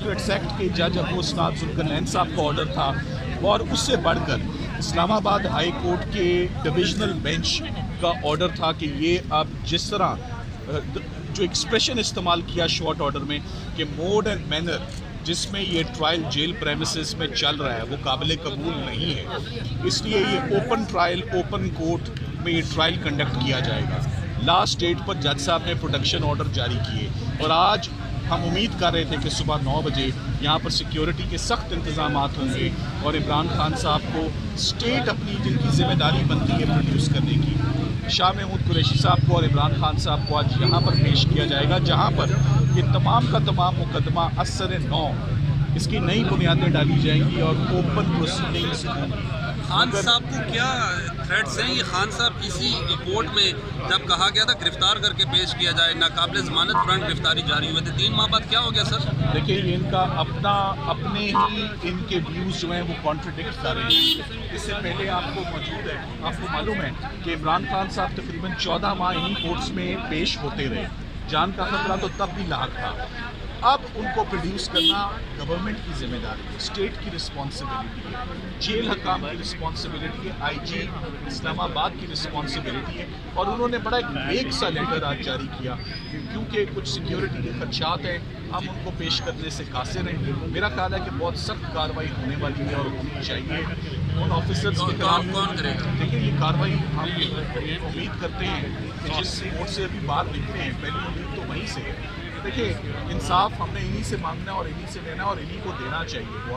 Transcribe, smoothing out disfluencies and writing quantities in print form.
Magistrates act के जज अबू उस्ताद जुल्करनैन साहब का ऑर्डर था, और उससे बढ़कर इस्लामाबाद हाई कोर्ट के डिविजनल बेंच का ऑर्डर था कि ये अब जिस तरह जो एक्सप्रेशन इस्तेमाल किया शॉर्ट ऑर्डर में कि मोड एंड मैनर जिसमें ये ट्रायल जेल प्रेमिसेस में चल रहा है वो काबिल कबूल नहीं है, इसलिए ये ओपन ट्रायल ओपन कोर्ट में ये ट्रायल कंडक्ट किया जाएगा। लास्ट डेट पर जज साहब ने प्रोटेक्शन ऑर्डर जारी किए और आज हम उम्मीद कर रहे थे कि सुबह 9 बजे यहाँ पर सिक्योरिटी के सख्त इंतजाम होंगे और इमरान खान साहब को स्टेट अपनी जिनकी जिम्मेदारी बनती है प्रोड्यूस करने की, शाह महमूद कुरैशी साहब को और इमरान खान साहब को आज यहाँ पर पेश किया जाएगा, जहाँ पर ये तमाम का तमाम मुकदमा असर नौ इसकी नई बुनियादें डाली जाएंगी और ओपन प्रोसीडिंग्स होंगी। खान साहब को क्या थ्रेट्स हैं? ये खान साहब इसी कोर्ट में जब कहा गया था गिरफ्तार करके पेश किया जाए, नाकाबिल ज़मानत तुरंत गिरफ्तारी जारी हुए थे, 3 माह बाद क्या हो गया सर? देखिए ये इनका अपने ही इनके व्यूज़ जो हैं वो कॉन्ट्रडिक्ट कर रहे हैं। इससे पहले आपको मालूम है कि इमरान खान साहब तकरीबन 14 माह इन्हीं कोर्ट्स में पेश होते रहे, जान का खतरा तो तब भी लाक था। अब उनको प्रोड्यूस करना गवर्नमेंट की जिम्मेदारी है, स्टेट की रिस्पॉन्सिबिलिटी है, जेल हकाम की रिस्पॉन्सिबिलिटी है, आईजी इस्लामाबाद की रिस्पॉन्सिबिलिटी है। और उन्होंने बड़ा एक वेग सा लेटर आज जारी किया क्योंकि कुछ सिक्योरिटी के खदशात हैं, हम उनको पेश करने से कासिर हैं। मेरा ख्याल है कि बहुत सख्त कार्रवाई होने वाली है और होनी चाहिए उन ऑफिसर्स के खिलाफ। कौन करेगा? देखिए ये कार्रवाई हम उम्मीद करते हैं कि जिस कोर्ट से अभी बाहर निकले हैं पहली उम्मीद तो वहीं से है। देखिए इंसाफ हमने इन्हीं से मांगना और इन्हीं से लेना और इन्हीं को देना चाहिए।